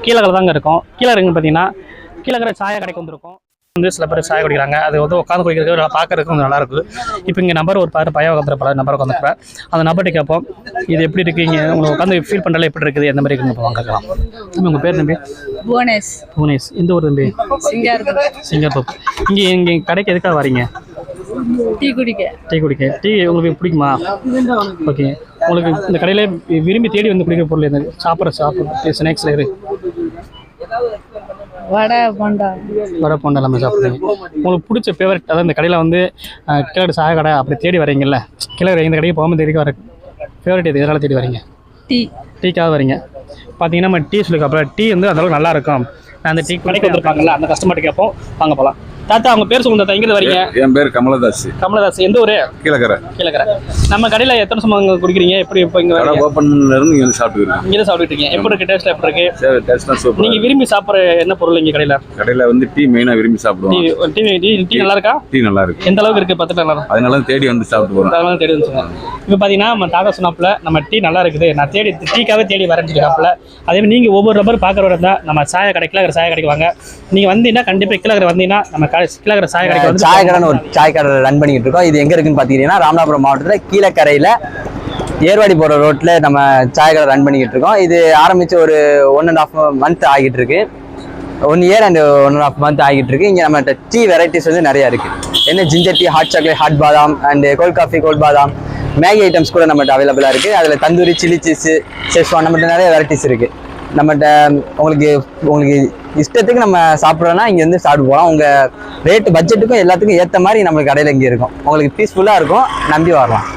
கீழே தாங்க இருக்கும். கீழே இருக்குன்னு பார்த்தீங்கன்னா கீழே இருக்கிற சாயா கடைக்கு வந்திருக்கும். வந்து சில பேர் சாய குடிக்கிறாங்க. அது வந்து உட்காந்து குடிக்கிறது பார்க்கறதுக்கு கொஞ்சம் நல்லா இருக்குது. இப்போ இங்கே நம்பர் ஒரு பையன் உட்காந்துரு பல நம்பர் உட்காந்துருப்பேன். அந்த நம்பர்கிட்ட கேட்போம், இது எப்படி இருக்கீங்க, உங்களுக்கு உட்காந்து ஃபீல் பண்ணுறதுல எப்படி இருக்குது, எந்த மாதிரி இருக்குன்னு வாங்கலாம். உங்கள் பேர் தம்பி? புவனேஷ். புவனேஷ். எந்த ஊர் தம்பி? சிங்கப்பூர். இங்கே கடைக்கு எதுக்காக வரீங்க? டீ குடிக்க. டீ உங்களுக்கு பிடிக்குமா? ஓகே. உங்களுக்கு இந்த கடையில் விரும்பி தேடி வந்து குடிக்கிற பொருள் எது? சாப்பிட்ற ஸ்நாக்ஸில் இரு வடை போண்டா எல்லாமே சாப்பிடுங்க. உங்களுக்கு பிடிச்ச ஃபேவரட், அதாவது இந்த கடையில் வந்து கிழக்கு சாய கடை அப்படி தேடி வரீங்கல்ல, கிழக்கு இந்த கடைக்கு போகாமல் தேடி வர ஃபேவரட் எது? எதனால் தேடி வரீங்க? டீக்காக வரீங்க. பார்த்தீங்கன்னா நம்ம டீ சொல்லியிருக்கோம். டீ வந்து அந்தளவுக்கு நல்லா இருக்கும். அந்த டீ கடைக்கு வந்துருப்பாங்கல்ல, அந்த கஸ்டமர்கிட்ட கேட்போம். வாங்க போகலாம். தாத்தா, அவங்க பேர் சொல்லுங்க. எங்கே வரீங்க? என் பேர் கமலதாஸ். எந்த ஊர்? கீழக்கரை. நம்ம கடையில் எத்தனை சமயம் குடிக்கிறீங்க? எப்படி இப்போ இங்கே ஓப்பன் பண்ணி இங்கே சாப்பிட்டுருக்கீங்க? இங்கே தான் சாப்பிட்டுட்டு இருக்கீங்க. எப்படி இருக்கு? டேஸ்ட் எப்படி இருக்கு? டேஸ்ட்லாம் சூப்பர். நீங்கள் விரும்பி சாப்பிட்ற என்ன பொருள் இங்கே கடையில் வந்து டீ மெயினாக விரும்பி சாப்பிடுவோம். டீ நல்லா இருக்கா? டீ நல்லா இருக்கு. எந்த அளவுக்கு இருக்கு? பார்த்துட்டு நல்லா. அதனால தேடி வந்து சாப்பிட்டு போகிறோம். அதனால தேடி வந்து இப்போ பார்த்தீங்கன்னா நம்ம தாத்தா சொன்னாப்புல நம்ம டீ நல்லா இருக்குது, நான் டீக்காகவே தேடி வரேன்னு சொல்லியிருக்காப்புல. அதே மாதிரி நீங்கள் ஒவ்வொரு நபர் பார்க்குறவரை இருந்தால் நம்ம சாய கடைக்கில் சாய கடைக்கு வாங்க. நீங்கள் வந்தீங்கன்னா கண்டிப்பாக கீழே வந்தீங்கன்னா நம்ம கீழே சாய கடைக்கு சாய கடைன்னு ஒரு சாய் கடை ரன் பண்ணிட்டு இருக்கோம். இது எங்க இருக்குன்னு பாத்தீங்கன்னா ராமநாதபுரம் மாவட்டத்தில் கீழக்கரையில ஏர்வாடி போற ரோட்ல நம்ம சாய் கடை ரன் பண்ணிக்கிட்டு இருக்கோம். இது ஆரம்பிச்சு ஒரு 1.5 month ஆகிட்டு இருக்கு. 1 year and 1.5 month ஆகிட்டு இருக்கு. இங்க நம்ம டீ வெரைட்டிஸ் வந்து நிறைய இருக்கு. என்ன ginger tea, hot chocolate, hot பாதாம் அண்ட் கோல்ட் காஃபி, கோல்ட் பாதாம், மேகி ஐட்டம்ஸ் கூட நம்மகிட்ட அவைலபிளா இருக்கு. அதுல தந்தூரி, சில்லி சீஸ், செஸ்வான் நம்மகிட்ட நிறைய வெரைட்டிஸ் இருக்கு. நம்மகிட்ட உங்களுக்கு இஷ்டத்துக்கு நம்ம சாப்பிட்றோன்னா இங்கே வந்து சாப்பிட்டு போகலாம். உங்கள் ரேட்டு பட்ஜெட்டுக்கும் எல்லாத்துக்கும் ஏற்ற மாதிரி நம்ம கடையில் இங்கே இருக்கும். உங்களுக்கு பீஸ்ஃபுல்லாக இருக்கும், நம்பி வரலாம்.